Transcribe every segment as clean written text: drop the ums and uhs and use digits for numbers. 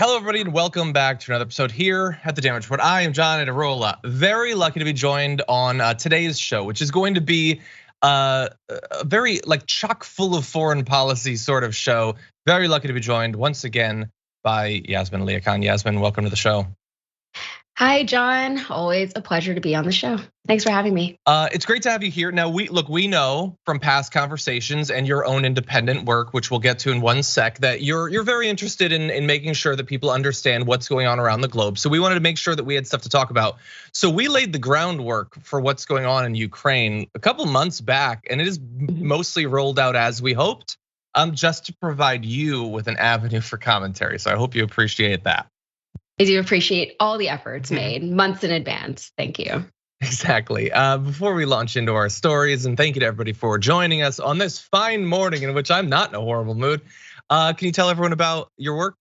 Hello, everybody, and welcome back to another episode here at the Damage Report. I am John Adarola. Very lucky to be joined on today's show, which is going to be a very chock full of foreign policy sort of show. Very lucky to be joined once again by Yasmin Aliakan. Yasmin, welcome to the show. Hi, John. Always a pleasure to be on the show. Thanks for having me. It's great to have you here. Now, we know from past conversations and your own independent work, which we'll get to in one sec, that you're very interested in making sure that people understand what's going on around the globe. So we wanted to make sure that we had stuff to talk about. So we laid the groundwork for what's going on in Ukraine a couple months back, and it is mostly rolled out as we hoped, just to provide you with an avenue for commentary. So I hope you appreciate that. I do appreciate all the efforts made months in advance. Thank you. Exactly. Before we launch into our stories, and thank you to everybody for joining us on this fine morning in which I'm not in a horrible mood. Can you tell everyone about your work?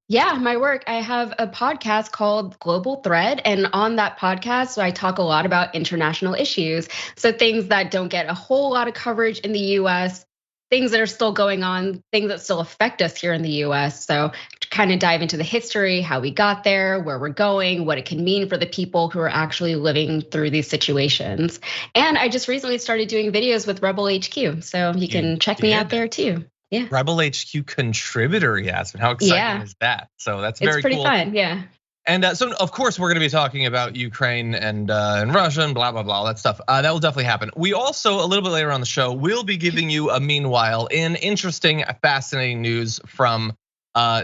Yeah, my work. I have a podcast called Global Thread, and on that podcast, I talk a lot about international issues. So things that don't get a whole lot of coverage in the US, things that are still going on, things that still affect us here in the US. So kind of dive into the history, how we got there, where we're going, what it can mean for the people who are actually living through these situations. And I just recently started doing videos with Rebel HQ. So you can check me out there too. Yeah. Rebel HQ contributor, Yasmin. How exciting is that? So that's very cool. It's pretty fun, yeah. And so, of course, we're going to be talking about Ukraine and Russia and blah, blah, blah, all that stuff. That will definitely happen. We also, a little bit later on the show, will be giving you a meanwhile in interesting, fascinating news from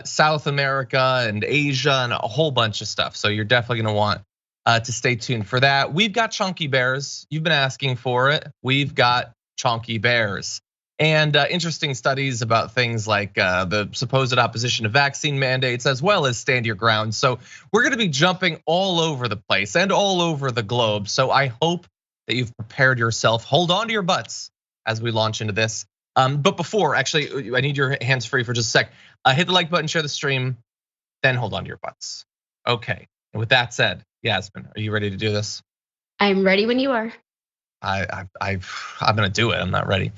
South America and Asia and a whole bunch of stuff. So you're definitely going to want to stay tuned for that. We've got chunky bears. You've been asking for it. We've got chunky bears. And interesting studies about things like the supposed opposition to vaccine mandates, as well as stand your ground. So we're gonna be jumping all over the place and all over the globe. So I hope that you've prepared yourself. Hold on to your butts as we launch into this. But before, actually, I need your hands free for just a sec. Hit the like button, share the stream, then hold on to your butts. Okay, and with that said, Yasmin, are you ready to do this? I'm ready when you are. I'm gonna do it. I'm not ready.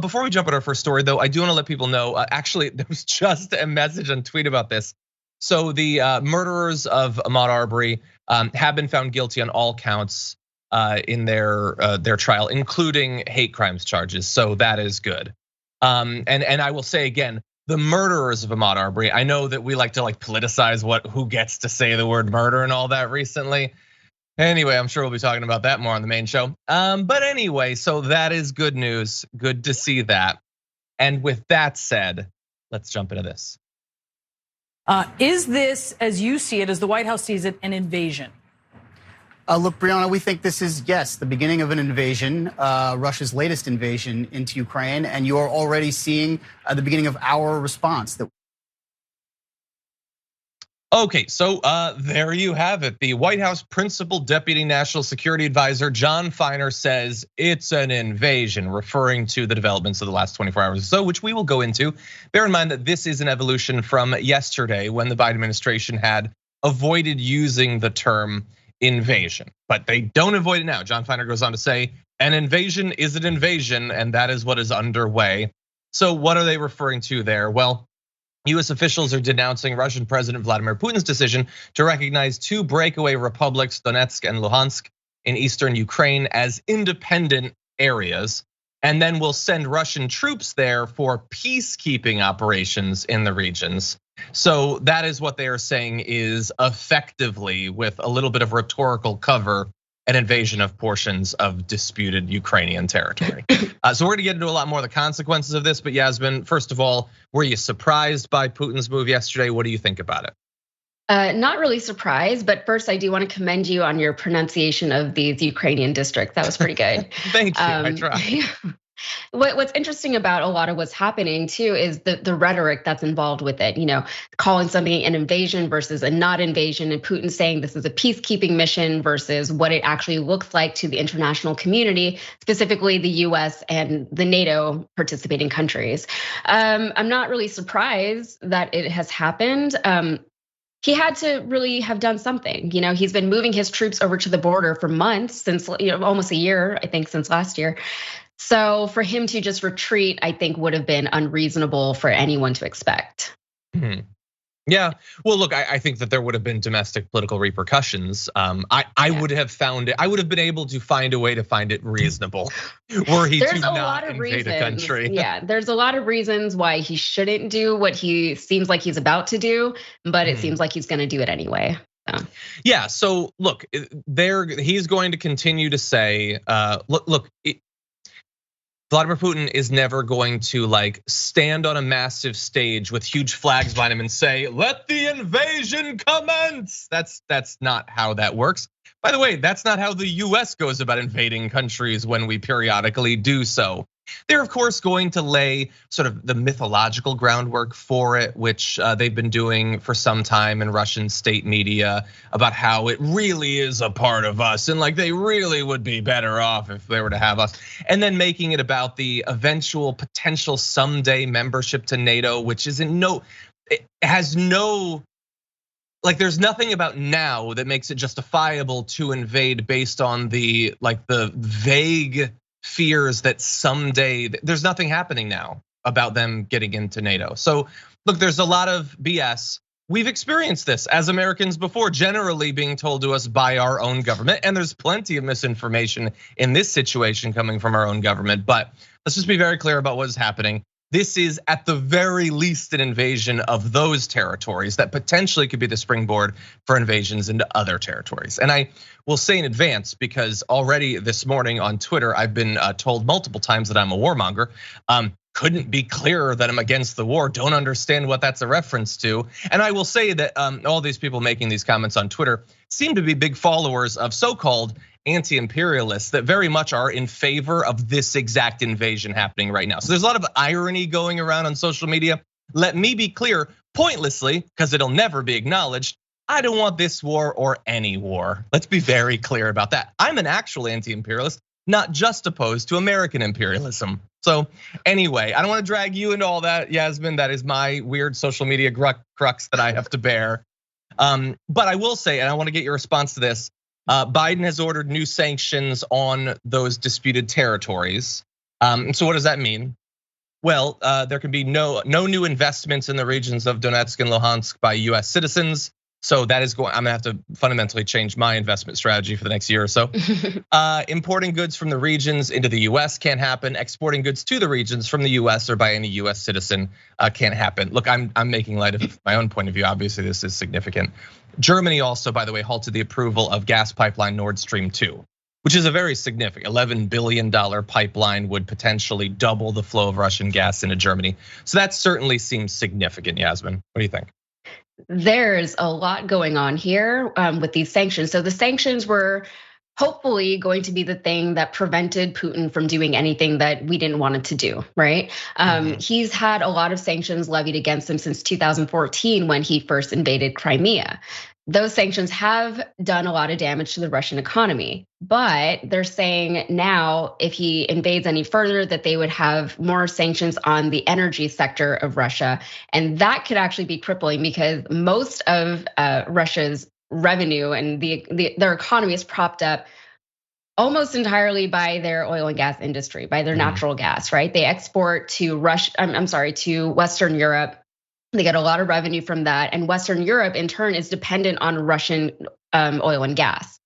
Before we jump at our first story, though, I do want to let people know. Actually, there was just a message on tweet about this. So the murderers of Ahmaud Arbery have been found guilty on all counts in their trial, including hate crimes charges. So that is good. And I will say again, the murderers of Ahmaud Arbery. I know that we like to politicize who gets to say the word murder and all that recently. Anyway, I'm sure we'll be talking about that more on the main show. But anyway, so that is good news. Good to see that. And with that said, let's jump into this. Is this, as you see it, as the White House sees it, an invasion? Look, Brianna, we think this is, yes, the beginning of an invasion, Russia's latest invasion into Ukraine. And you are already seeing the beginning of our response. Okay, so there you have it. The White House Principal Deputy National Security Advisor John Feiner says it's an invasion, referring to the developments of the last 24 hours or so, which we will go into. Bear in mind that this is an evolution from yesterday when the Biden administration had avoided using the term invasion, but they don't avoid it now. John Feiner goes on to say, an invasion is an invasion, and that is what is underway. So what are they referring to there? Well, US officials are denouncing Russian President Vladimir Putin's decision to recognize two breakaway republics, Donetsk and Luhansk, in eastern Ukraine as independent areas, and then will send Russian troops there for peacekeeping operations in the regions. So that is what they are saying is effectively, with a little bit of rhetorical cover, an invasion of portions of disputed Ukrainian territory. So we're gonna get into a lot more of the consequences of this, but Yasmin, first of all, were you surprised by Putin's move yesterday? What do you think about it? Not really surprised, but first I do want to commend you on your pronunciation of these Ukrainian districts. That was pretty good. Thank you, I tried. What's interesting about a lot of what's happening too is the rhetoric that's involved with it. Calling something an invasion versus a not invasion, and Putin saying this is a peacekeeping mission versus what it actually looks like to the international community, specifically the US and the NATO participating countries. I'm not really surprised that it has happened. He had to really have done something. He's been moving his troops over to the border for months, since almost a year, I think, since last year. So for him to just retreat, I think would have been unreasonable for anyone to expect. Yeah, well, look, I think that there would have been domestic political repercussions. I would have found it. I would have been able to find a way to find it reasonable, were he to not invade a country. Yeah, there's a lot of reasons why he shouldn't do what he seems like he's about to do, but it seems like he's going to do it anyway. Yeah. So look, he's going to continue to say, look. Vladimir Putin is never going to like stand on a massive stage with huge flags behind him and say, "Let the invasion commence." That's not how that works. By the way, that's not how the US goes about invading countries when we periodically do so. They're of course going to lay sort of the mythological groundwork for it, which they've been doing for some time in Russian state media about how it really is a part of us and like they really would be better off if they were to have us. And then making it about the eventual potential someday membership to NATO, which is it has no, like there's nothing about now that makes it justifiable to invade based on the vague fears that someday there's nothing happening now about them getting into NATO. So look, there's a lot of BS. We've experienced this as Americans before, generally being told to us by our own government. And there's plenty of misinformation in this situation coming from our own government. But let's just be very clear about what is happening. This is at the very least an invasion of those territories that potentially could be the springboard for invasions into other territories. And I will say in advance, because already this morning on Twitter, I've been told multiple times that I'm a warmonger. Couldn't be clearer that I'm against the war. Don't understand what that's a reference to. And I will say that all these people making these comments on Twitter seem to be big followers of so-called anti-imperialists that very much are in favor of this exact invasion happening right now. So there's a lot of irony going around on social media. Let me be clear, pointlessly, because it'll never be acknowledged, I don't want this war or any war. Let's be very clear about that. I'm an actual anti-imperialist, not just opposed to American imperialism. So anyway, I don't want to drag you into all that, Yasmin. That is my weird social media crux that I have to bear. But I will say, and I want to get your response to this, Biden has ordered new sanctions on those disputed territories. So what does that mean? Well, there can be no new investments in the regions of Donetsk and Luhansk by US citizens. So that is I'm gonna have to fundamentally change my investment strategy for the next year or so. Importing goods from the regions into the US can't happen. Exporting goods to the regions from the US or by any US citizen can't happen. Look, I'm making light of my own point of view. Obviously, this is significant. Germany also, by the way, halted the approval of gas pipeline Nord Stream 2, which is a very significant $11 billion pipeline, would potentially double the flow of Russian gas into Germany. So that certainly seems significant, Yasmin. What do you think? There's a lot going on here with these sanctions. So the sanctions were hopefully going to be the thing that prevented Putin from doing anything that we didn't want it to do, right? He's had a lot of sanctions levied against him since 2014 when he first invaded Crimea. Those sanctions have done a lot of damage to the Russian economy, but they're saying now if he invades any further that they would have more sanctions on the energy sector of Russia. And that could actually be crippling because most of Russia's revenue and their economy is propped up almost entirely by their oil and gas industry, by their natural gas, right? They export to to Western Europe. They get a lot of revenue from that. And Western Europe, in turn, is dependent on Russian oil and gas.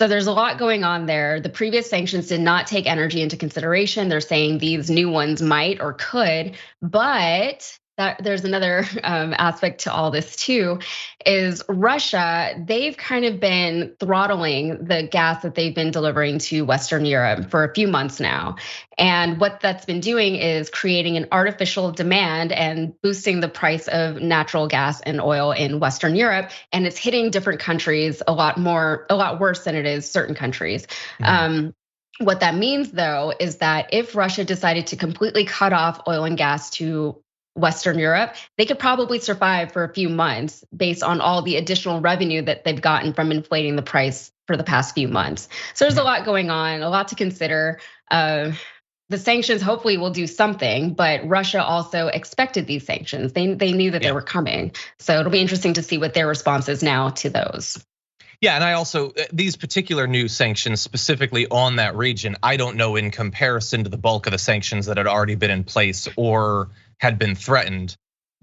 So there's a lot going on there. The previous sanctions did not take energy into consideration. They're saying these new ones might or could, but there's another aspect to all this too, is Russia, they've kind of been throttling the gas that they've been delivering to Western Europe for a few months now. And what that's been doing is creating an artificial demand and boosting the price of natural gas and oil in Western Europe. And it's hitting different countries a lot worse than it is certain countries. What that means though, is that if Russia decided to completely cut off oil and gas to Western Europe, they could probably survive for a few months based on all the additional revenue that they've gotten from inflating the price for the past few months. So there's a lot going on, a lot to consider. The sanctions hopefully will do something, but Russia also expected these sanctions. They knew that they were coming. So it'll be interesting to see what their response is now to those. Yeah, and I also, these particular new sanctions specifically on that region, I don't know in comparison to the bulk of the sanctions that had already been in place or had been threatened,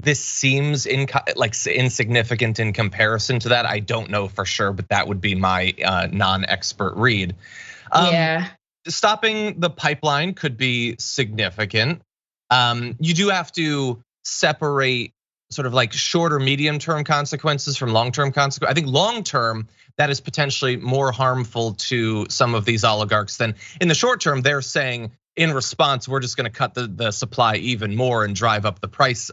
this seems insignificant in comparison to that. I don't know for sure, but that would be my non-expert read. Yeah. Stopping the pipeline could be significant. You do have to separate sort of like short or medium term consequences from long term consequences. I think long term, that is potentially more harmful to some of these oligarchs than in the short term. They're saying in response, we're just going to cut the supply even more and drive up the price.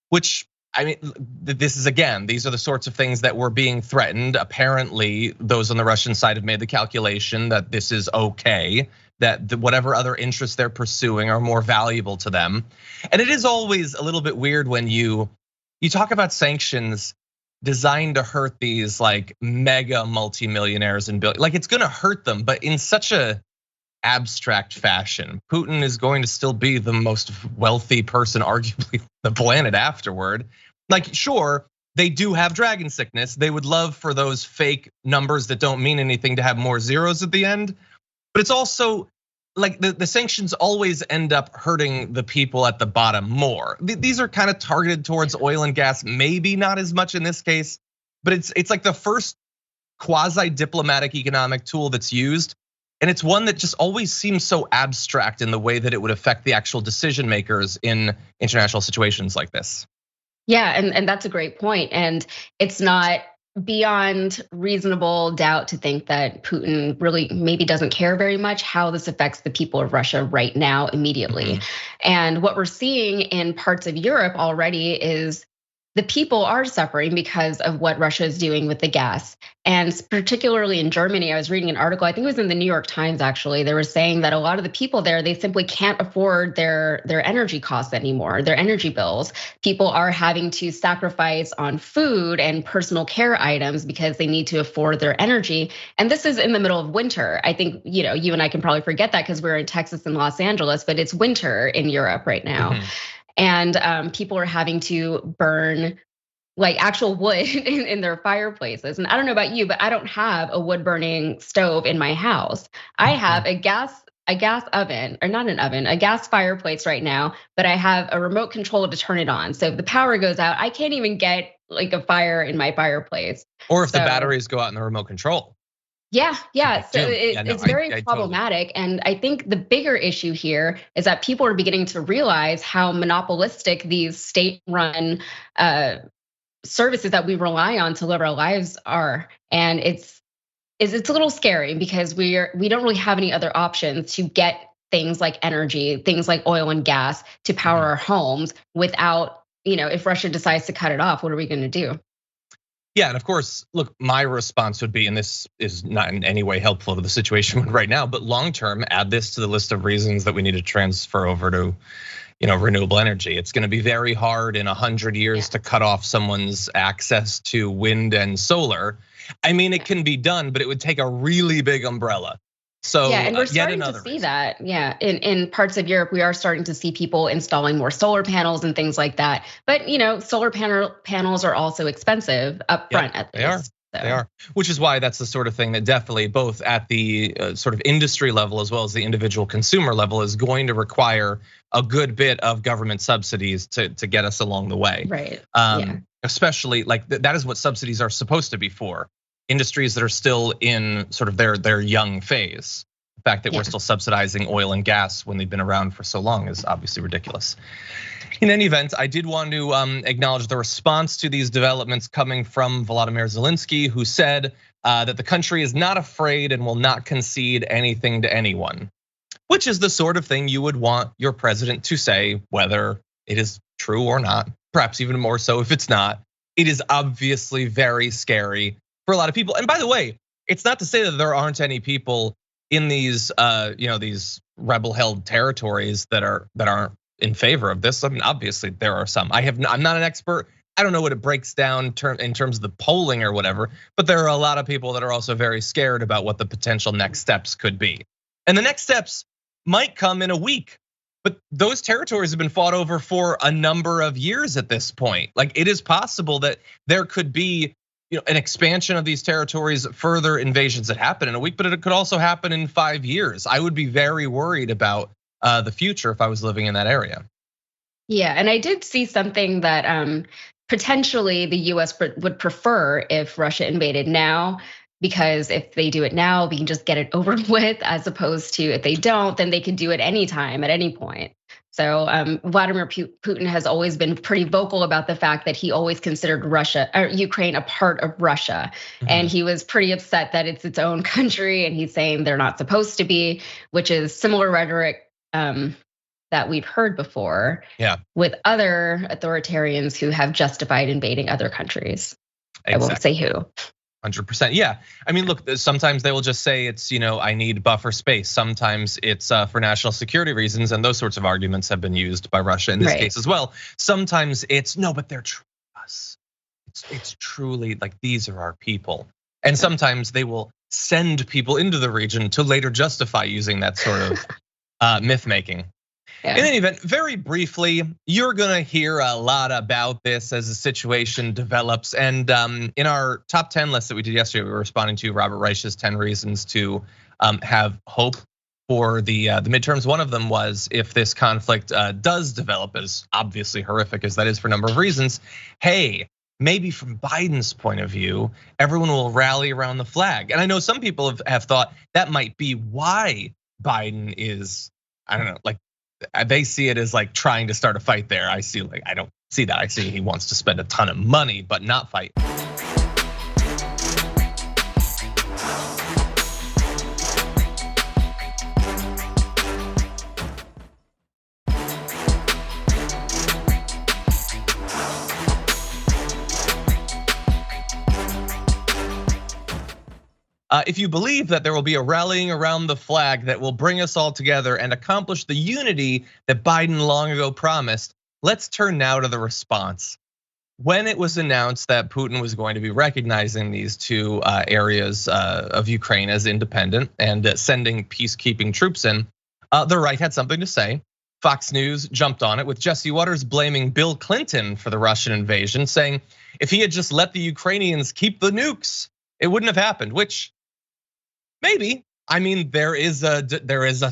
Which, I mean, this is again, these are the sorts of things that were being threatened. Apparently, those on the Russian side have made the calculation that this is okay, that whatever other interests they're pursuing are more valuable to them. And it is always a little bit weird when you talk about sanctions designed to hurt these like mega multimillionaires and like it's gonna hurt them, but in such a abstract fashion. Putin is going to still be the most wealthy person arguably on the planet afterward. Like, sure, they do have dragon sickness. They would love for those fake numbers that don't mean anything to have more zeros at the end. But it's also like the sanctions always end up hurting the people at the bottom more. These are kind of targeted towards oil and gas, maybe not as much in this case, but it's like the first quasi-diplomatic economic tool that's used. And it's one that just always seems so abstract in the way that it would affect the actual decision makers in international situations like this. Yeah, and that's a great point. And it's not beyond reasonable doubt to think that Putin really maybe doesn't care very much how this affects the people of Russia right now immediately. And what we're seeing in parts of Europe already is the people are suffering because of what Russia is doing with the gas. And particularly in Germany, I was reading an article, I think it was in the New York Times actually, they were saying that a lot of the people there, they simply can't afford their energy costs anymore, their energy bills. People are having to sacrifice on food and personal care items because they need to afford their energy. And this is in the middle of winter. I think, you and I can probably forget that because we're in Texas and Los Angeles, but it's winter in Europe right now. And people are having to burn like actual wood in their fireplaces. And I don't know about you, but I don't have a wood burning stove in my house. I have a gas oven, or not an oven, a gas fireplace right now, but I have a remote control to turn it on. So if the power goes out, I can't even get like a fire in my fireplace. Or if the batteries go out in the remote control. Yeah. So it's very problematic. Totally. And I think the bigger issue here is that people are beginning to realize how monopolistic these state-run services that we rely on to live our lives are. And it's a little scary because we don't really have any other options to get things like energy, things like oil and gas to power our homes without, if Russia decides to cut it off, what are we going to do? Yeah, and of course, look, my response would be, and this is not in any way helpful to the situation right now, but long term, add this to the list of reasons that we need to transfer over to, renewable energy. It's going to be very hard in 100 years to cut off someone's access to wind and solar. I mean, it can be done, but it would take a really big umbrella. So yeah, and we're starting to see that. Yeah, in parts of Europe, we are starting to see people installing more solar panels and things like that. But solar panels are also expensive up front at least. They are, which is why that's the sort of thing that definitely both at the sort of industry level as well as the individual consumer level is going to require a good bit of government subsidies to get us along the way. Right. Especially like that is what subsidies are supposed to be for. Industries that are still in sort of their young phase. The fact that we're still subsidizing oil and gas when they've been around for so long is obviously ridiculous. In any event, I did want to acknowledge the response to these developments coming from Vladimir Zelensky, who said that the country is not afraid and will not concede anything to anyone, which is the sort of thing you would want your president to say, whether it is true or not, perhaps even more so if it's not. It is obviously very scary for a lot of people. And by the way, it's not to say that there aren't any people in these, these rebel-held territories that aren't in favor of this. I mean, obviously there are some. I'm not an expert. I don't know what it breaks down in terms of the polling or whatever, but there are a lot of people that are also very scared about what the potential next steps could be. And the next steps might come in a week, but those territories have been fought over for a number of years at this point. Like it is possible that there could be an expansion of these territories, further invasions that happen in a week, but it could also happen in 5 years. I would be very worried about the future if I was living in that area. Yeah, and I did see something that potentially the US would prefer if Russia invaded now, because if they do it now, we can just get it over with, as opposed to if they don't, then they can do it anytime, at any point. So Vladimir Putin has always been pretty vocal about the fact that he always considered Russia or Ukraine a part of Russia. And he was pretty upset that it's its own country, and he's saying they're not supposed to be, which is similar rhetoric that we've heard before with other authoritarians who have justified invading other countries. Exactly. I won't say who. 100%. Yeah. I mean, look, sometimes they will just say it's, I need buffer space. Sometimes it's for national security reasons. And those sorts of arguments have been used by Russia in this case as well. Sometimes it's, no, but they're true to us. It's truly like, these are our people. And sometimes they will send people into the region to later justify using that sort of myth making. Yeah. In any event, very briefly, you're gonna hear a lot about this as the situation develops. And in our top 10 list that we did yesterday, we were responding to Robert Reich's 10 reasons to have hope for the midterms. One of them was, if this conflict does develop, as obviously horrific as that is for a number of reasons, hey, maybe from Biden's point of view, everyone will rally around the flag. And I know some people have thought that might be why Biden is, I don't know, like, they see it as like trying to start a fight there. I don't see that. I see he wants to spend a ton of money, but not fight. If you believe that there will be a rallying around the flag that will bring us all together and accomplish the unity that Biden long ago promised, let's turn now to the response. When it was announced that Putin was going to be recognizing these two areas of Ukraine as independent and sending peacekeeping troops in, the right had something to say. Fox News jumped on it with Jesse Waters blaming Bill Clinton for the Russian invasion, saying if he had just let the Ukrainians keep the nukes, it wouldn't have happened, which maybe. I mean, there is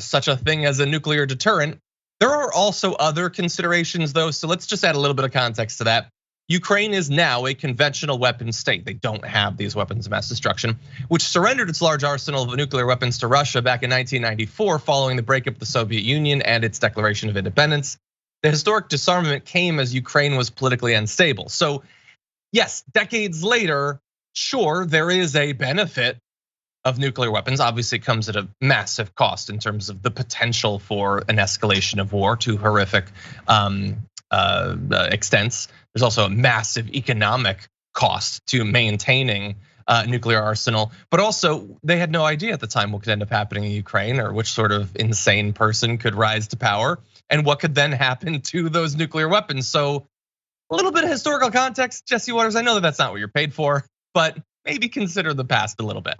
such a thing as a nuclear deterrent. There are also other considerations though, so let's just add a little bit of context to that. Ukraine is now a conventional weapons state. They don't have these weapons of mass destruction, which surrendered its large arsenal of nuclear weapons to Russia back in 1994 following the breakup of the Soviet Union and its declaration of independence. The historic disarmament came as Ukraine was politically unstable. So yes, decades later, sure, there is a benefit of nuclear weapons. Obviously, it comes at a massive cost in terms of the potential for an escalation of war to horrific extents. There's also a massive economic cost to maintaining a nuclear arsenal, but also they had no idea at the time what could end up happening in Ukraine or which sort of insane person could rise to power and what could then happen to those nuclear weapons. So a little bit of historical context, Jesse Waters. I know that that's not what you're paid for, but maybe consider the past a little bit.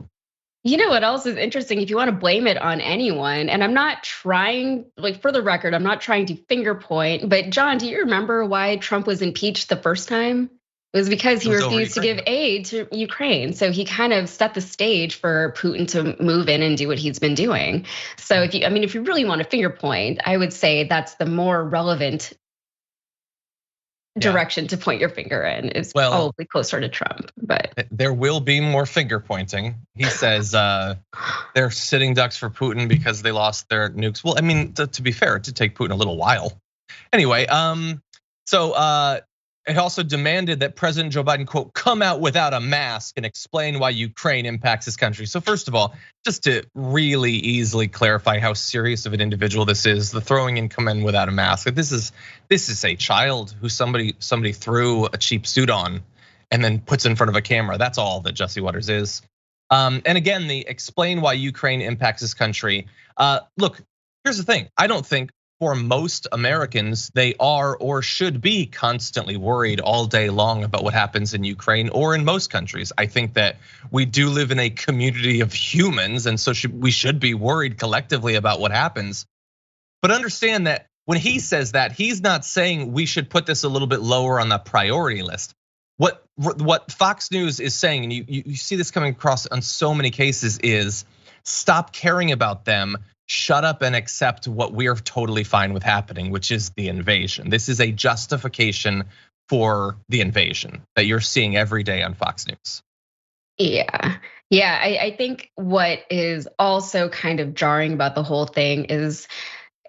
You know what else is interesting? If you want to blame it on anyone, and I'm not trying, like for the record, I'm not trying to finger point, but John, do you remember why Trump was impeached the first time? It was because he refused to give aid to Ukraine. So he kind of set the stage for Putin to move in and do what he's been doing. So if you really want to finger point, I would say that's the more relevant direction to point your finger in, is probably closer to Trump. But there will be more finger pointing. He says they're sitting ducks for Putin because they lost their nukes. Well, I mean, to be fair, it did take Putin a little while. Anyway, so it also demanded that President Joe Biden, quote, come out without a mask and explain why Ukraine impacts his country. So first of all, just to really easily clarify how serious of an individual this is, the throwing in come in without a mask. This is a child who somebody threw a cheap suit on and then puts in front of a camera. That's all that Jesse Waters is. And again, the explain why Ukraine impacts his country. Look, here's the thing. I don't think for most Americans, they are or should be constantly worried all day long about what happens in Ukraine or in most countries. I think that we do live in a community of humans, and so we should be worried collectively about what happens. But understand that when he says that, he's not saying we should put this a little bit lower on the priority list. What Fox News is saying, and you see this coming across on so many cases, is stop caring about them. shut up and accept what we're totally fine with happening, which is the invasion. This is a justification for the invasion that you're seeing every day on Fox News. Yeah, I think what is also kind of jarring about the whole thing is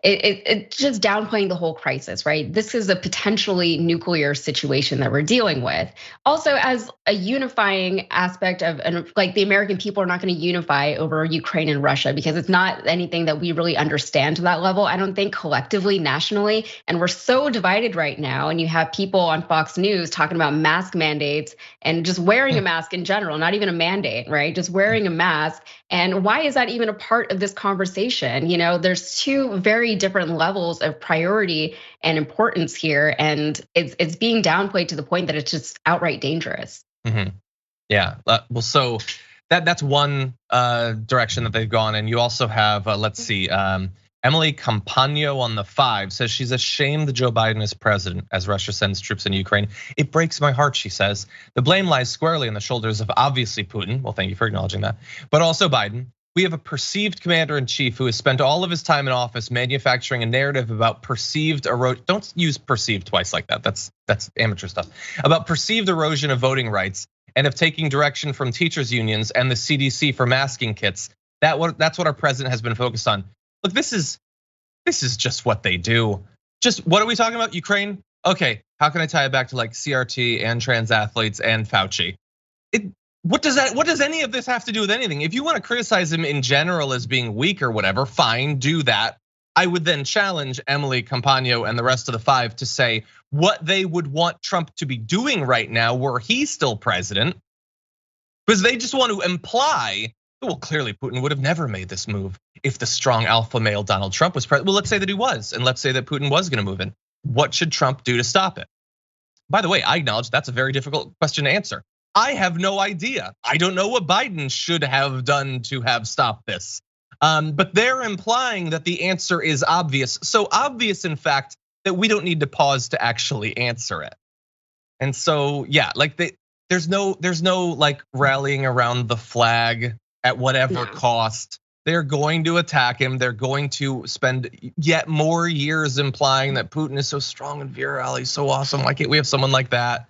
it just downplaying the whole crisis, right? This is a potentially nuclear situation that we're dealing with. Also, as a unifying aspect of, and like the American people are not going to unify over Ukraine and Russia because it's not anything that we really understand to that level. I don't think collectively, nationally, and we're so divided right now. And you have people on Fox News talking about mask mandates and just wearing a mask in general, not even a mandate, right? Just wearing a mask. And why is that even a part of this conversation? There's two very different levels of priority and importance here, and it's being downplayed to the point that it's just outright dangerous. Yeah, well, so that's one direction that they've gone, and you also have let's see, Emily Campagno on the 5 says she's ashamed that Joe Biden is president as Russia sends troops into Ukraine. It breaks my heart, she says. The blame lies squarely on the shoulders of obviously Putin. Well, thank you for acknowledging that, but also Biden. We have a perceived commander-in-chief who has spent all of his time in office manufacturing a narrative about perceived erosion. Don't use perceived twice like that. That's amateur stuff. About perceived erosion of voting rights and of taking direction from teachers' unions and the CDC for masking kits. That's what our president has been focused on. Look, this is just what they do. Just what are we talking about? Ukraine? Okay, how can I tie it back to like CRT and trans athletes and Fauci? What does any of this have to do with anything? If you want to criticize him in general as being weak or whatever, fine, do that. I would then challenge Emily Campagno and the rest of the 5 to say what they would want Trump to be doing right now were he still president. Because they just want to imply, well, clearly Putin would have never made this move if the strong alpha male Donald Trump was president. Well, let's say that he was, and let's say that Putin was going to move in. What should Trump do to stop it? By the way, I acknowledge that's a very difficult question to answer. I have no idea. I don't know what Biden should have done to have stopped this. But they're implying that the answer is obvious. So obvious, in fact, that we don't need to pause to actually answer it. And so, yeah, like there's no like rallying around the flag at whatever cost. They're going to attack him. They're going to spend yet more years implying that Putin is so strong and virile. He's so awesome. Why can't we have someone like that?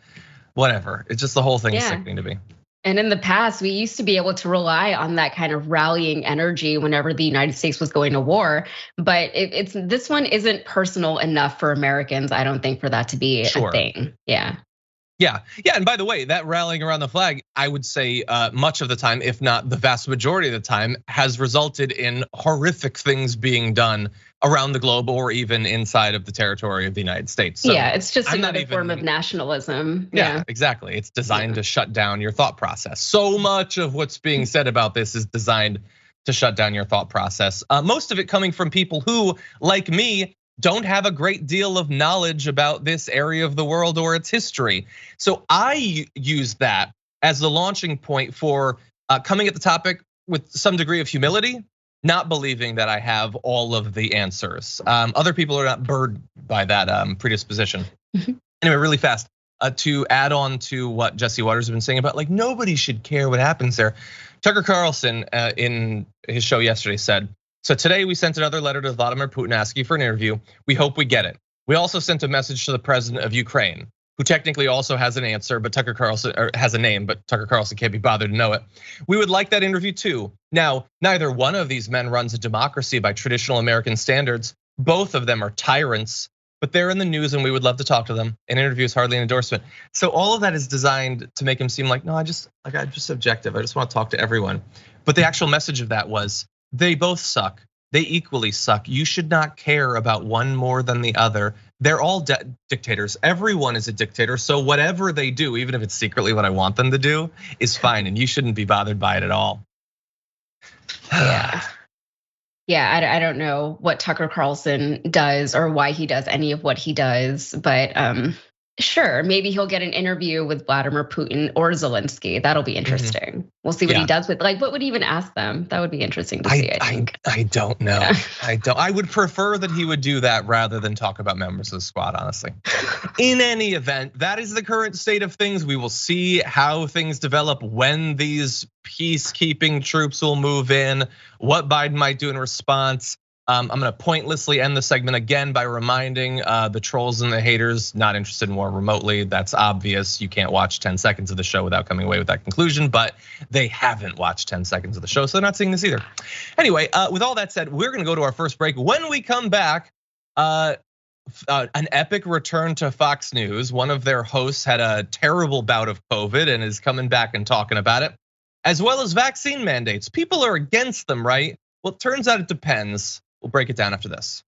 Whatever. It's just the whole thing is sickening to me. And in the past, we used to be able to rely on that kind of rallying energy whenever the United States was going to war. But this one isn't personal enough for Americans, I don't think, for that to be a thing. Yeah, and by the way, that rallying around the flag, I would say much of the time, if not the vast majority of the time, has resulted in horrific things being done around the globe or even inside of the territory of the United States. So yeah, it's just another form of nationalism. Yeah, exactly. It's designed to shut down your thought process. So much of what's being said about this is designed to shut down your thought process. Most of it coming from people who, like me, don't have a great deal of knowledge about this area of the world or its history. So I use that as the launching point for coming at the topic with some degree of humility, not believing that I have all of the answers. Other people are not burdened by that predisposition. Anyway, really fast, to add on to what Jesse Waters has been saying about like nobody should care what happens there. Tucker Carlson in his show yesterday said, so today we sent another letter to Vladimir Putin asking for an interview. We hope we get it. We also sent a message to the president of Ukraine, who technically also has an answer, but Tucker Carlson has a name, but Tucker Carlson can't be bothered to know it. We would like that interview too. Now, neither one of these men runs a democracy by traditional American standards. Both of them are tyrants, but they're in the news and we would love to talk to them. An interview is hardly an endorsement. So all of that is designed to make him seem like, no, I'm just objective. I just want to talk to everyone. But the actual message of that was, they both suck. They equally suck. You should not care about one more than the other. They're all dictators. Everyone is a dictator. So whatever they do, even if it's secretly what I want them to do, is fine. And you shouldn't be bothered by it at all. Yeah, I don't know what Tucker Carlson does or why he does any of what he does, but Sure, maybe he'll get an interview with Vladimir Putin or Zelensky. That'll be interesting. We'll see what he does with, like, what would he even ask them? That would be interesting to see, I think. I don't know. Yeah. I would prefer that he would do that rather than talk about members of the squad, honestly. In any event, that is the current state of things. We will see how things develop, when these peacekeeping troops will move in, what Biden might do in response. I'm gonna pointlessly end the segment again by reminding the trolls and the haters not interested in war remotely. That's obvious. You can't watch 10 seconds of the show without coming away with that conclusion, but they haven't watched 10 seconds of the show, so they're not seeing this either. Anyway, with all that said, we're gonna go to our first break. When we come back, an epic return to Fox News. One of their hosts had a terrible bout of COVID and is coming back and talking about it, as well as vaccine mandates. People are against them, right? Well, it turns out it depends. We'll break it down after this.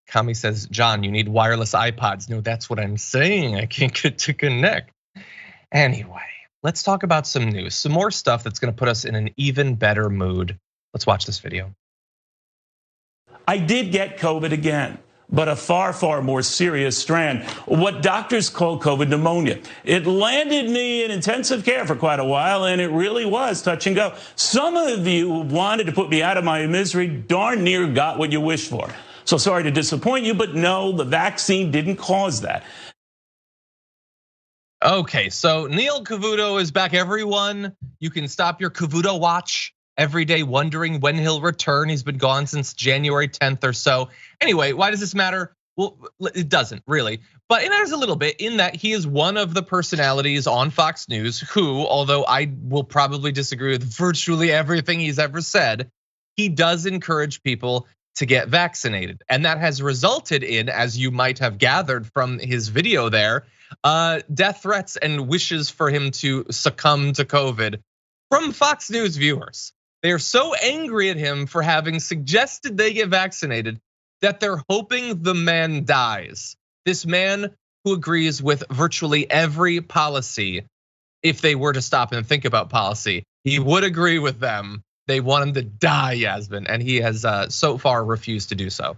Kami says, John, you need wireless iPods. No, that's what I'm saying. I can't get to connect. Anyway. Let's talk about some news, some more stuff that's gonna put us in an even better mood. Let's watch this video. I did get COVID again, but a far, far more serious strand, what doctors call COVID pneumonia. It landed me in intensive care for quite a while, and it really was touch and go. Some of you who wanted to put me out of my misery darn near got what you wished for. So sorry to disappoint you, but no, the vaccine didn't cause that. Okay, so Neil Cavuto is back, everyone. You can stop your Cavuto watch every day wondering when he'll return. He's been gone since January 10th or so. Anyway, why does this matter? Well, it doesn't really, but it matters a little bit in that he is one of the personalities on Fox News who, although I will probably disagree with virtually everything he's ever said, he does encourage people to get vaccinated. And that has resulted in, as you might have gathered from his video there, death threats and wishes for him to succumb to COVID from Fox News viewers. They are so angry at him for having suggested they get vaccinated that they're hoping the man dies. This man who agrees with virtually every policy. If they were to stop and think about policy, he would agree with them. They want him to die, Yasmin, and he has so far refused to do so.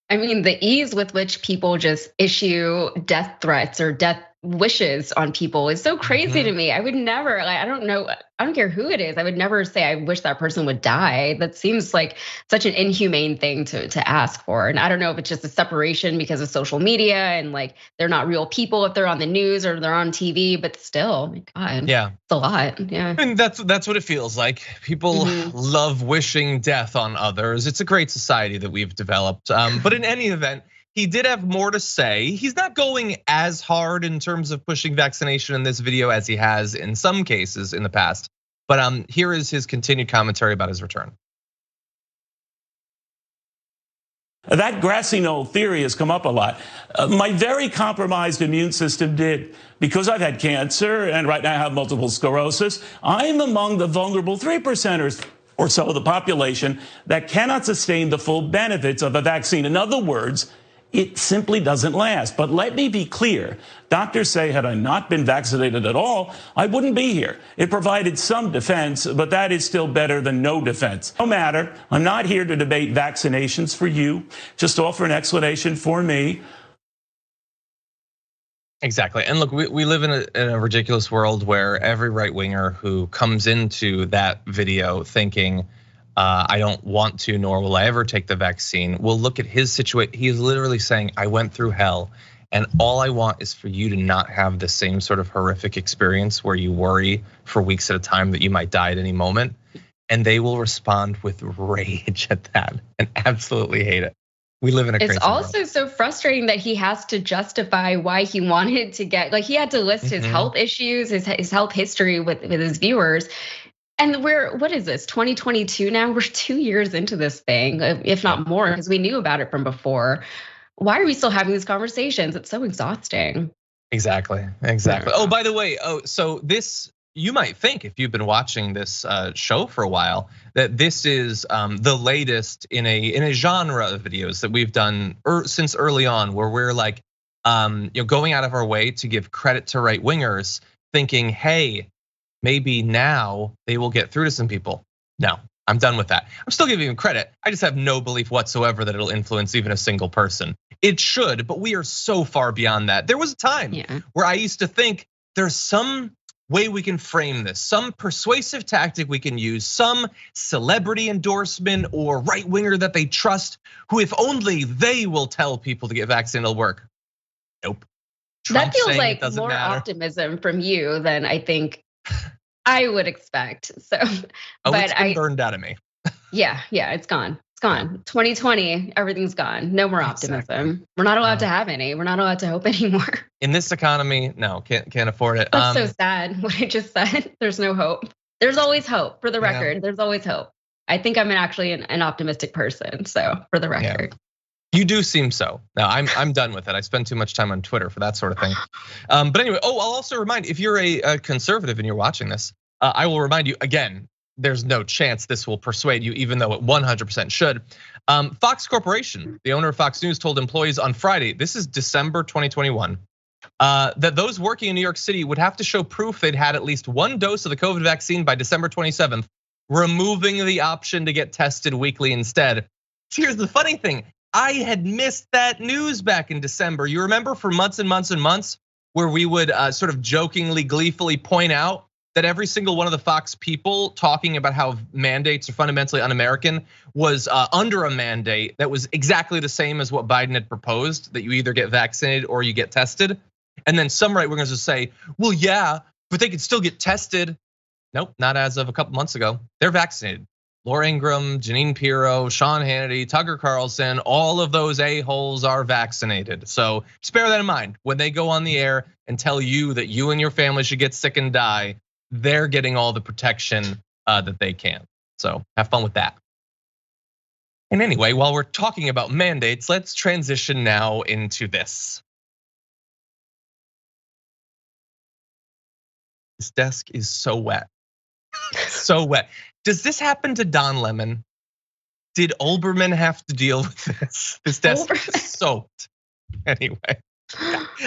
I mean, the ease with which people just issue death threats or death wishes on people is so crazy to me. I would never, like, I don't know, I don't care who it is. I would never say I wish that person would die. That seems like such an inhumane thing to ask for. And I don't know if it's just a separation because of social media and like they're not real people if they're on the news or they're on TV, but still, my God, yeah, it's a lot. Yeah, and that's what it feels like. People love wishing death on others. It's a great society that we've developed. But in any event, he did have more to say. He's not going as hard in terms of pushing vaccination in this video as he has in some cases in the past. But here is his continued commentary about his return. That grassy knoll theory has come up a lot. My very compromised immune system did. Because I've had cancer and right now I have multiple sclerosis, I'm among the vulnerable 3%ers or so of the population that cannot sustain the full benefits of a vaccine. In other words, it simply doesn't last. But let me be clear. Doctors say had I not been vaccinated at all, I wouldn't be here. It provided some defense, but that is still better than no defense. No matter, I'm not here to debate vaccinations for you, just offer an explanation for me. Exactly, and look, we live in a ridiculous world where every right winger who comes into that video thinking, I don't want to, nor will I ever take the vaccine, will look at his situation. He is literally saying, I went through hell, and all I want is for you to not have the same sort of horrific experience where you worry for weeks at a time that you might die at any moment. And they will respond with rage at that and absolutely hate it. We live in a crazy world. It's also so frustrating that he has to justify why he wanted to get, like he had to list his health issues, his health history with his viewers. And what is this, 2022 now? We're 2 years into this thing, if not more, because we knew about it from before. Why are we still having these conversations? It's so exhausting. Exactly. Oh, by the way, so this you might think, if you've been watching this show for a while, that this is the latest in a genre of videos that we've done since early on, where we're like, going out of our way to give credit to right wingers, thinking, hey, maybe now they will get through to some people. No, I'm done with that. I'm still giving them credit. I just have no belief whatsoever that it'll influence even a single person. It should, but we are so far beyond that. There was a time where I used to think there's some way we can frame this, some persuasive tactic we can use, some celebrity endorsement or right winger that they trust, who if only they will tell people to get vaccinated, it'll work. Nope. That feels like more optimism from you than I think I would expect. So, but it's been burned out of me. Yeah, it's gone. It's gone. 2020, everything's gone. No more optimism. Exactly. We're not allowed to have any. We're not allowed to hope anymore. In this economy, no, can't afford it. That's so sad. What I just said. There's no hope. There's always hope. For the record, there's always hope. I think I'm actually an optimistic person. So, for the record. You do seem so. No, I'm done with it. I spend too much time on Twitter for that sort of thing. But anyway, I'll also remind, if you're a conservative and you're watching this, I will remind you again, there's no chance this will persuade you, even though it 100% should. Fox Corporation, the owner of Fox News, told employees on Friday, this is December 2021, that those working in New York City would have to show proof they'd had at least one dose of the COVID vaccine by December 27th, removing the option to get tested weekly instead. Here's the funny thing. I had missed that news back in December. You remember for months and months and months where we would sort of jokingly, gleefully point out that every single one of the Fox people talking about how mandates are fundamentally un-American was under a mandate that was exactly the same as what Biden had proposed, that you either get vaccinated or you get tested. And then some right wingers would say, well, yeah, but they could still get tested. Nope, not as of a couple months ago. They're vaccinated. Laura Ingraham, Jeanine Pirro, Sean Hannity, Tucker Carlson, all of those a-holes are vaccinated. So just bear that in mind. When they go on the air and tell you that you and your family should get sick and die, they're getting all the protection that they can. So have fun with that. And anyway, while we're talking about mandates, let's transition now into this. This desk is so wet. So wet. Does this happen to Don Lemon? Did Olbermann have to deal with this? This desk is soaked. Anyway,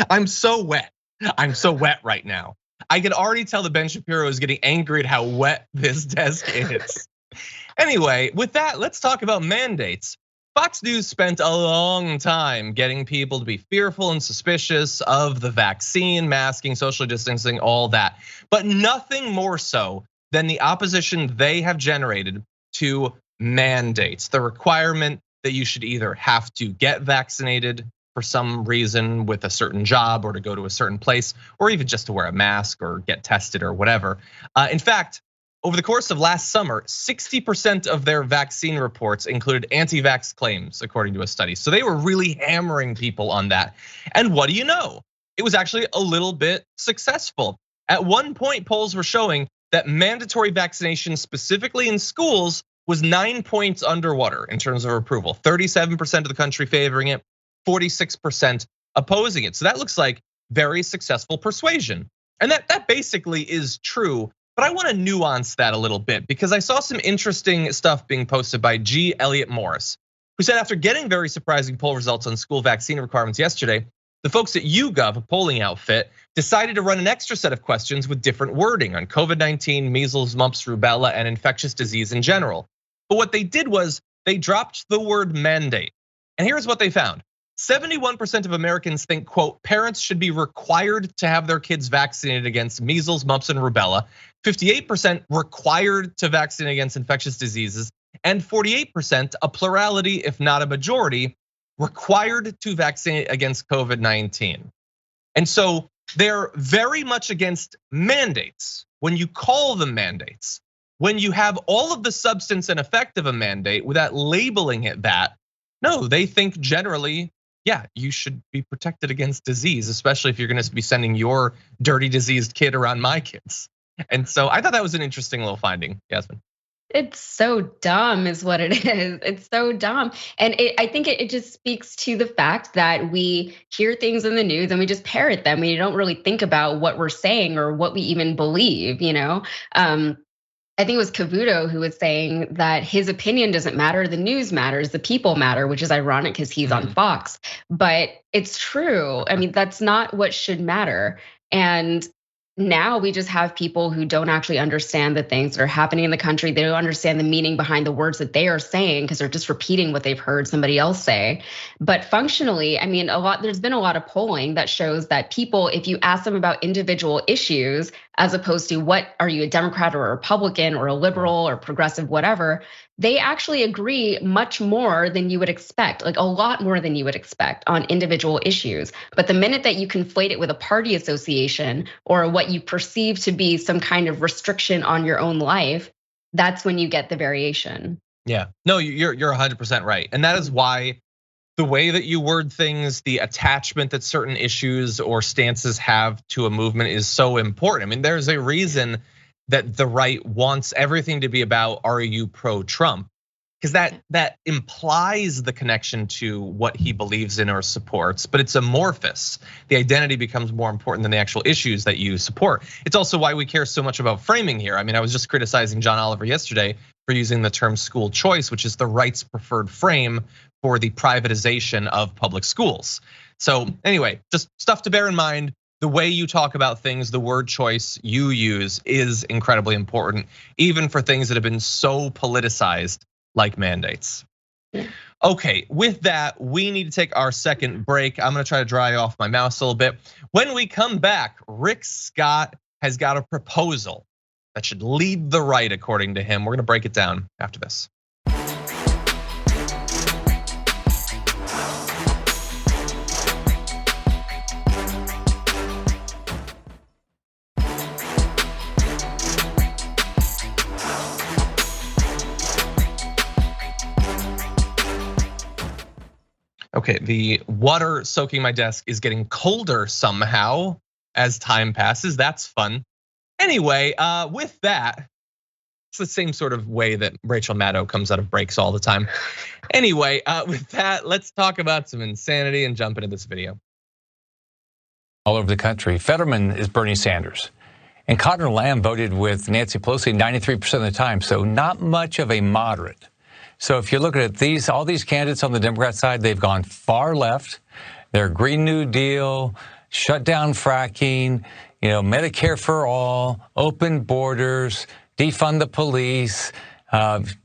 I'm so wet. I'm so wet right now. I can already tell that Ben Shapiro is getting angry at how wet this desk is. Anyway, with that, let's talk about mandates. Fox News spent a long time getting people to be fearful and suspicious of the vaccine, masking, social distancing, all that. But nothing more so than the opposition they have generated to mandates, the requirement that you should either have to get vaccinated for some reason with a certain job or to go to a certain place, or even just to wear a mask or get tested or whatever. In fact, over the course of last summer, 60% of their vaccine reports included anti-vax claims, according to a study. So they were really hammering people on that. And what do you know? It was actually a little bit successful. At one point, polls were showing that mandatory vaccination, specifically in schools, was 9 points underwater in terms of approval. 37% of the country favoring it, 46% opposing it. So that looks like very successful persuasion. And that basically is true, but I want to nuance that a little bit because I saw some interesting stuff being posted by G. Elliott Morris, who said after getting very surprising poll results on school vaccine requirements yesterday, the folks at YouGov, a polling outfit, decided to run an extra set of questions with different wording on COVID-19, measles, mumps, rubella, and infectious disease in general. But what they did was they dropped the word mandate. And here's what they found. 71% of Americans think, quote, parents should be required to have their kids vaccinated against measles, mumps, and rubella. 58% required to vaccinate against infectious diseases. And 48%, a plurality, if not a majority, required to vaccinate against COVID-19. And so they're very much against mandates when you call them mandates. When you have all of the substance and effect of a mandate without labeling it that, no, they think generally, yeah, you should be protected against disease, especially if you're gonna be sending your dirty, diseased kid around my kids. And so I thought that was an interesting little finding, Yasmin. It's so dumb is what it is. It's so dumb. And I think it just speaks to the fact that we hear things in the news and we just parrot them. We don't really think about what we're saying or what we even believe, you know? I think it was Cavuto who was saying that his opinion doesn't matter, the news matters, the people matter, which is ironic because he's on Fox. But it's true. I mean, that's not what should matter. And now we just have people who don't actually understand the things that are happening in the country. They don't understand the meaning behind the words that they are saying because they're just repeating what they've heard somebody else say. But functionally, I mean, there's been a lot of polling that shows that people, if you ask them about individual issues, as opposed to what are you, a Democrat or a Republican or a liberal or progressive, whatever, they actually agree much more than you would expect, like a lot more than you would expect on individual issues. But the minute that you conflate it with a party association or what you perceive to be some kind of restriction on your own life, that's when you get the variation. Yeah, no, you're 100% right. And that is why the way that you word things, the attachment that certain issues or stances have to a movement is so important. I mean, there's a reason that the right wants everything to be about, are you pro-Trump? Because that implies the connection to what he believes in or supports, but it's amorphous. The identity becomes more important than the actual issues that you support. It's also why we care so much about framing here. I mean, I was just criticizing John Oliver yesterday for using the term school choice, which is the right's preferred frame for the privatization of public schools. So anyway, just stuff to bear in mind. The way you talk about things, the word choice you use is incredibly important, even for things that have been so politicized like mandates. Okay, with that, we need to take our second break. I'm gonna try to dry off my mouse a little bit. When we come back, Rick Scott has got a proposal that should lead the right, according to him. We're gonna break it down after this. Okay, the water soaking my desk is getting colder somehow as time passes. That's fun. Anyway, with that, it's the same sort of way that Rachel Maddow comes out of breaks all the time. Anyway, with that, let's talk about some insanity and jump into this video. All over the country, Fetterman is Bernie Sanders. And Connor Lamb voted with Nancy Pelosi 93% of the time, so not much of a moderate. So if you're looking at all these candidates on the Democrat side, they've gone far left. They're Green New Deal, shut down fracking, Medicare for all, open borders, defund the police,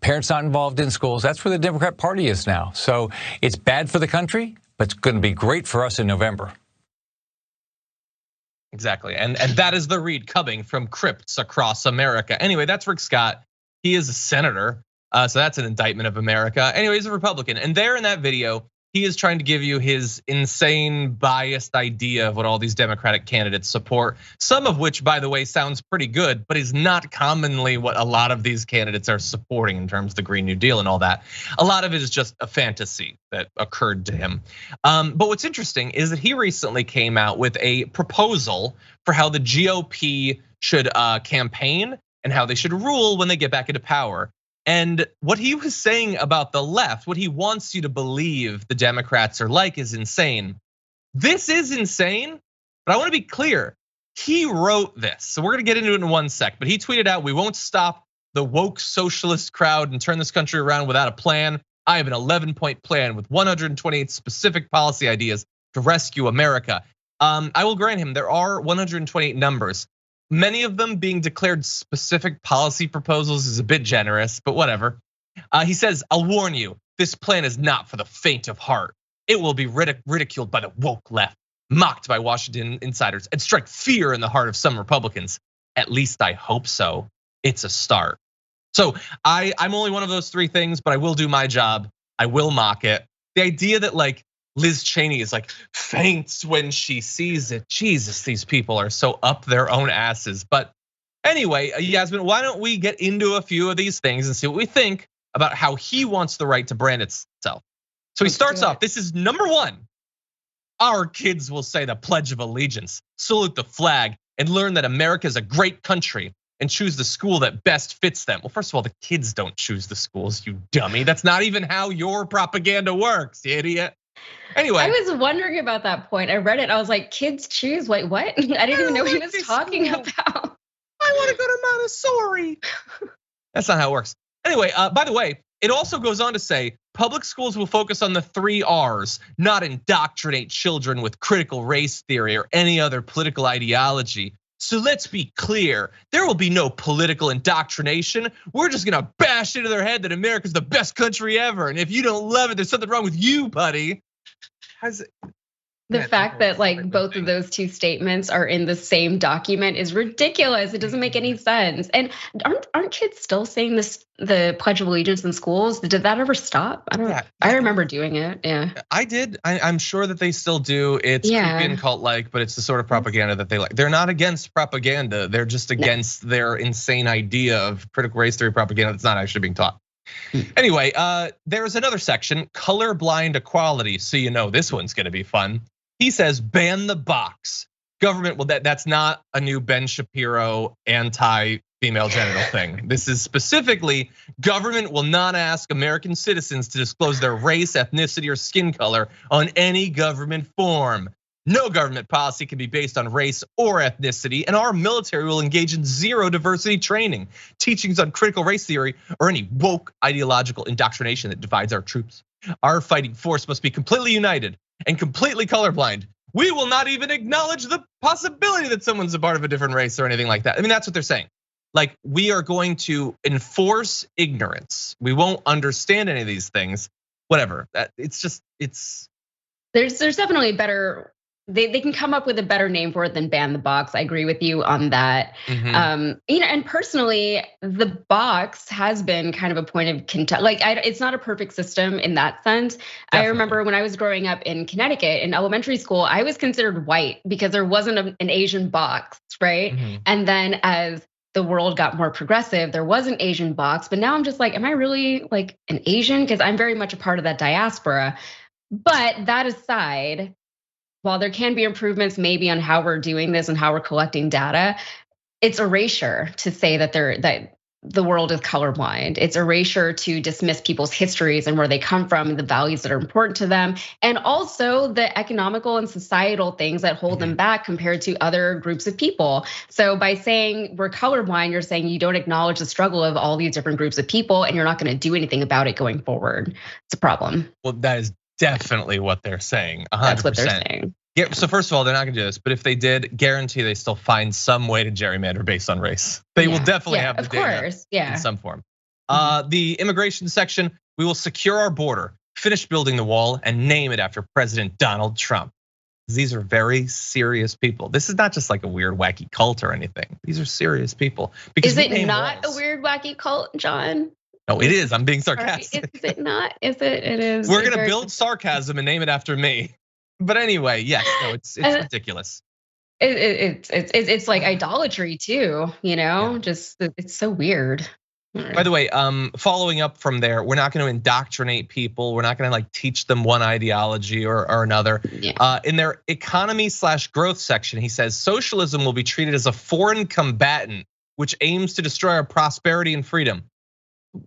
parents not involved in schools. That's where the Democrat Party is now. So it's bad for the country, but it's going to be great for us in November. Exactly, and that is the read coming from crypts across America. Anyway, that's Rick Scott. He is a senator. So that's an indictment of America. Anyway, he's a Republican. And there in that video, he is trying to give you his insane biased idea of what all these Democratic candidates support. Some of which, by the way, sounds pretty good, but is not commonly what a lot of these candidates are supporting in terms of the Green New Deal and all that. A lot of it is just a fantasy that occurred to him. But what's interesting is that he recently came out with a proposal for how the GOP should campaign and how they should rule when they get back into power. And what he was saying about the left, what he wants you to believe the Democrats are like is insane. This is insane, but I want to be clear. He wrote this, so we're gonna get into it in one sec, but he tweeted out, "We won't stop the woke socialist crowd and turn this country around without a plan. I have an 11-point plan with 128 specific policy ideas to rescue America." I will grant him there are 128 numbers. Many of them being declared specific policy proposals is a bit generous, but whatever. He says, "I'll warn you, this plan is not for the faint of heart. It will be ridiculed by the woke left, mocked by Washington insiders, and strike fear in the heart of some Republicans. At least I hope so. It's a start." So I'm only one of those three things, but I will do my job. I will mock it. The idea that like Liz Cheney is like faints when she sees it. Jesus, these people are so up their own asses. But anyway, Yasmin, why don't we get into a few of these things and see what we think about how he wants the right to brand itself. So he starts off, this is number one. Our kids will say the Pledge of Allegiance, salute the flag, and learn that America is a great country and choose the school that best fits them. Well, first of all, the kids don't choose the schools, you dummy. That's not even how your propaganda works, you idiot. Anyway. I was wondering about that point. I read it, I was like, kids choose, wait, what? I didn't even know what he was talking about. I wanna go to Montessori. That's not how it works. Anyway, by the way, it also goes on to say, public schools will focus on the 3 R's, not indoctrinate children with critical race theory or any other political ideology. So let's be clear, there will be no political indoctrination. We're just gonna bash into their head that America's the best country ever. And if you don't love it, there's something wrong with you, buddy. How's it? The fact that like both of those 2 statements are in the same document is ridiculous. It doesn't make any sense. And aren't kids still saying this, the Pledge of Allegiance in schools? Did that ever stop? I don't know. I remember doing it. Yeah, I did. I'm sure that they still do. It's creepy and cult-like, but it's the sort of propaganda that they like. They're not against propaganda. They're just against their insane idea of critical race theory propaganda that's not actually being taught. Anyway, there's another section, colorblind equality. So you know this one's gonna be fun. He says, ban the box. Government, well, that's not a new Ben Shapiro anti-female genital thing. This is specifically, government will not ask American citizens to disclose their race, ethnicity, or skin color on any government form. No government policy can be based on race or ethnicity, and our military will engage in zero diversity training, teachings on critical race theory, or any woke ideological indoctrination that divides our troops. Our fighting force must be completely united and completely colorblind. We will not even acknowledge the possibility that someone's a part of a different race or anything like that. I mean, that's what they're saying. Like, we are going to enforce ignorance. We won't understand any of these things, whatever. It's there's definitely a better, they can come up with a better name for it than ban the box. I agree with you on that. And personally, the box has been kind of a point of contention. Like, it's not a perfect system in that sense. Definitely. I remember when I was growing up in Connecticut in elementary school, I was considered white because there wasn't an Asian box, right? And then as the world got more progressive, there was an Asian box, but now I'm just like, am I really like an Asian? Because I'm very much a part of that diaspora. But that aside, while there can be improvements maybe on how we're doing this and how we're collecting data, it's erasure to say that the world is colorblind. It's erasure to dismiss people's histories and where they come from and the values that are important to them. And also the economical and societal things that hold them back compared to other groups of people. So by saying we're colorblind, you're saying you don't acknowledge the struggle of all these different groups of people and you're not gonna do anything about it going forward. It's a problem. Well, that is definitely what they're saying, 100%. That's what they're saying. Yeah, so first of all, they're not gonna do this, but if they did, guarantee they still find some way to gerrymander based on race. They will definitely have the data in some form. The immigration section, we will secure our border, finish building the wall, and name it after President Donald Trump. These are very serious people. This is not just like a weird, wacky cult or anything. These are serious people. Is it not a weird, wacky cult, John? No, it is. I'm being sarcastic. Is it not? Is it? It is. We're gonna build sarcasm and name it after me. But anyway, yes, no, it's ridiculous. It's like idolatry too, you know. Just it's so weird. By the way, following up from there, we're not going to indoctrinate people. We're not going to like teach them one ideology or another. In their economy/growth section, he says socialism will be treated as a foreign combatant, which aims to destroy our prosperity and freedom.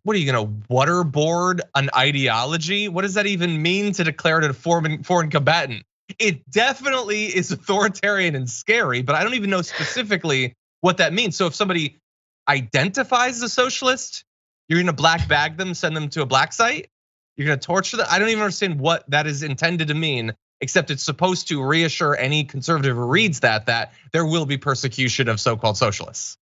What are you gonna waterboard an ideology? What does that even mean to declare it a foreign combatant? It definitely is authoritarian and scary, but I don't even know specifically what that means. So if somebody identifies as a socialist, you're gonna black bag them, send them to a black site? You're gonna torture them? I don't even understand what that is intended to mean, except it's supposed to reassure any conservative who reads that there will be persecution of so-called socialists.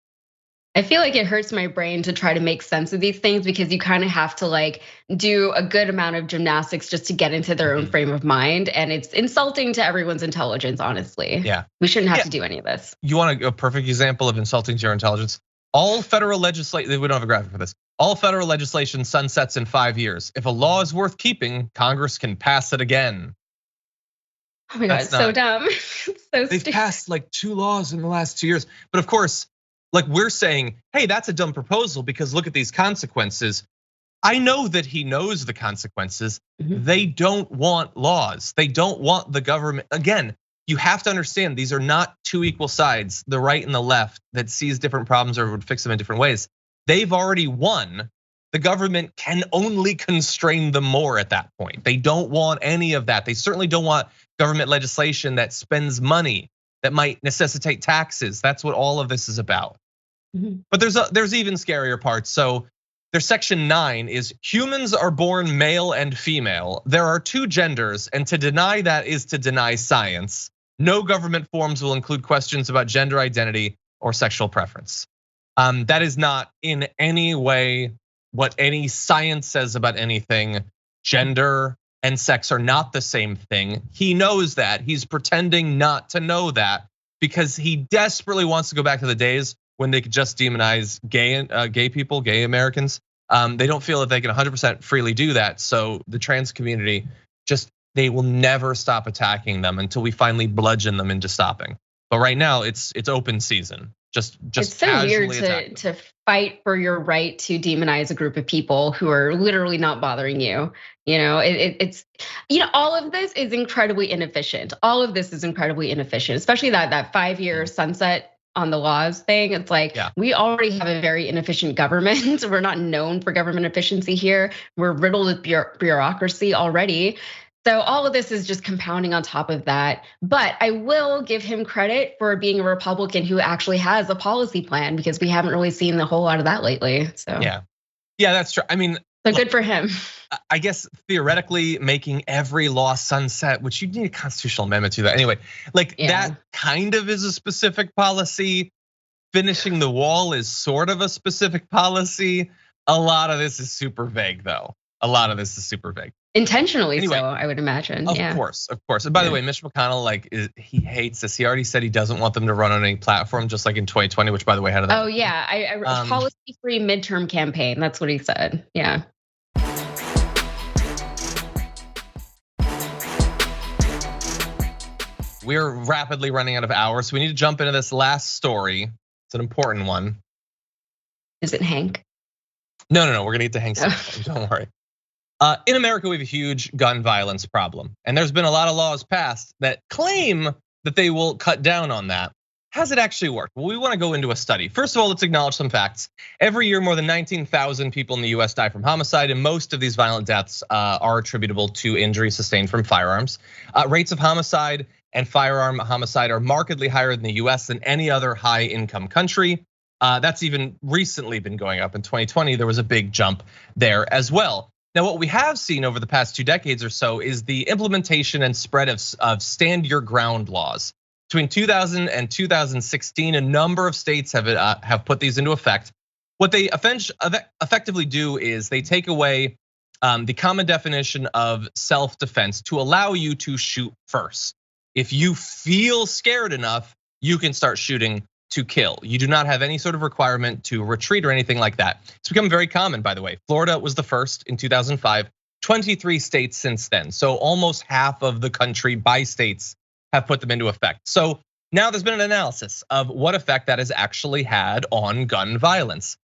I feel like it hurts my brain to try to make sense of these things because you kind of have to like do a good amount of gymnastics just to get into their own frame of mind. And it's insulting to everyone's intelligence, honestly. Yeah. We shouldn't have to do any of this. You want a perfect example of insulting to your intelligence? All federal legislation, we don't have a graphic for this. All federal legislation sunsets in 5 years. If a law is worth keeping, Congress can pass it again. Oh my God, it's so dumb. So They've stupid. passed like 2 laws in the last 2 years. But of course, like we're saying, hey, that's a dumb proposal because look at these consequences. I know that he knows the consequences. They don't want laws. They don't want the government. Again, you have to understand these are not two equal sides, the right and the left, that sees different problems or would fix them in different ways. They've already won. The government can only constrain them more at that point. They don't want any of that. They certainly don't want government legislation that spends money, that might necessitate taxes. That's what all of this is about. But there's even scarier parts. So there's section 9 is humans are born male and female. There are two genders, and to deny that is to deny science. No government forms will include questions about gender identity or sexual preference. That is not in any way what any science says about anything. Gender and sex are not the same thing. He knows that. He's pretending not to know that because he desperately wants to go back to the days when they could just demonize gay people, gay Americans. They don't feel that they can 100% freely do that. So the trans community they will never stop attacking them until we finally bludgeon them into stopping. But right now it's open season. Just it's so weird to fight for your right to demonize a group of people who are literally not bothering you. It's all of this is incredibly inefficient. All of this is incredibly inefficient, especially that 5-year sunset on the laws thing. It's like, we already have a very inefficient government. We're not known for government efficiency here. We're riddled with bureaucracy already. So all of this is just compounding on top of that. But I will give him credit for being a Republican who actually has a policy plan, because we haven't really seen a whole lot of that lately. So yeah, that's true. I mean, so good for him. I guess theoretically making every law sunset, which you need a constitutional amendment to that anyway, that kind of is a specific policy. Finishing the wall is sort of a specific policy. A lot of this is super vague though. Intentionally anyway, so, I would imagine. Of course. And by the way, Mitch McConnell, he hates this. He already said he doesn't want them to run on any platform, just like in 2020, which by the way, how did that? Oh yeah, I policy-free midterm campaign. That's what he said. Yeah. We're rapidly running out of hours, so we need to jump into this last story. It's an important one. Is it Hank? No, we're gonna get to Hank soon. Don't worry. In America, we have a huge gun violence problem. And there's been a lot of laws passed that claim that they will cut down on that. Has it actually worked? Well, we wanna go into a study. First of all, let's acknowledge some facts. Every year, more than 19,000 people in the US die from homicide, and most of these violent deaths are attributable to injuries sustained from firearms. Rates of homicide and firearm homicide are markedly higher in the US than any other high income country. That's even recently been going up. In 2020, there was a big jump there as well. Now, what we have seen over the past 2 decades or so is the implementation and spread of stand your ground laws. Between 2000 and 2016, a number of states have put these into effect. What they effectively do is they take away the common definition of self-defense to allow you to shoot first. If you feel scared enough, you can start shooting to kill. You do not have any sort of requirement to retreat or anything like that. It's become very common, by the way. Florida was the first in 2005, 23 states since then. So almost half of the country by states have put them into effect. So now there's been an analysis of what effect that has actually had on gun violence.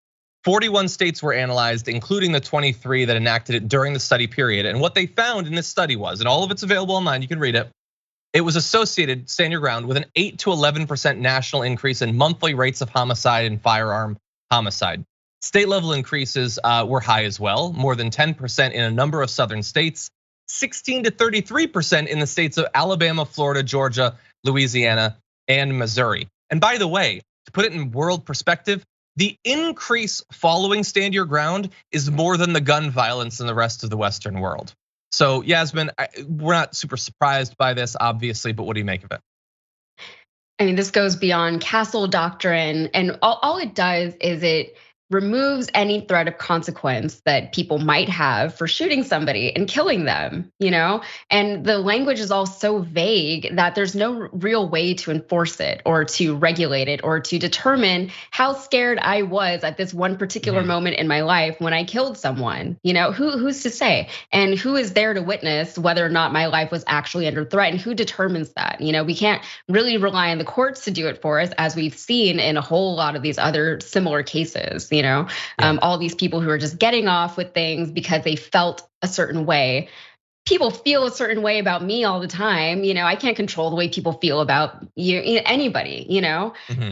41 states were analyzed, including the 23 that enacted it during the study period. And what they found in this study was, and all of it's available online, you can read it. It was associated, stand your ground, with an 8 to 11% national increase in monthly rates of homicide and firearm homicide. State level increases were high as well, more than 10% in a number of southern states, 16 to 33% in the states of Alabama, Florida, Georgia, Louisiana, and Missouri. And by the way, to put it in world perspective, the increase following stand your ground is more than the gun violence in the rest of the Western world. So Yasmin, we're not super surprised by this, obviously, but what do you make of it? I mean, this goes beyond castle doctrine, and all it does is it removes any threat of consequence that people might have for shooting somebody and killing them, And the language is all so vague that there's no real way to enforce it or to regulate it or to determine how scared I was at this one particular moment in my life when I killed someone. Who's to say? And who is there to witness whether or not my life was actually under threat, and who determines that? We can't really rely on the courts to do it for us, as we've seen in a whole lot of these other similar cases. All these people who are just getting off with things because they felt a certain way. people feel a certain way about me all the time. I can't control the way people feel about anybody,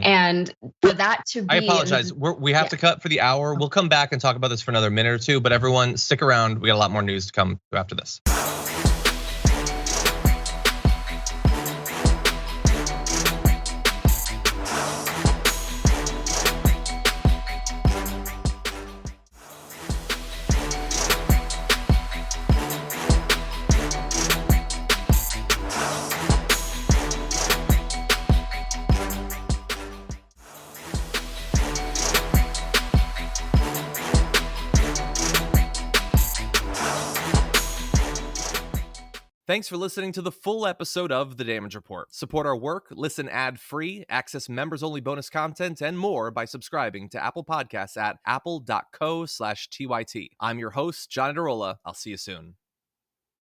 and for that to be. I apologize. We have to cut for the hour. We'll come back and talk about this for another minute or two, but everyone stick around. We got a lot more news to come after this. Thanks for listening to the full episode of The Damage Report. Support our work, listen ad-free, access members-only bonus content, and more by subscribing to Apple Podcasts at apple.co/TYT. I'm your host, John Adarola. I'll see you soon.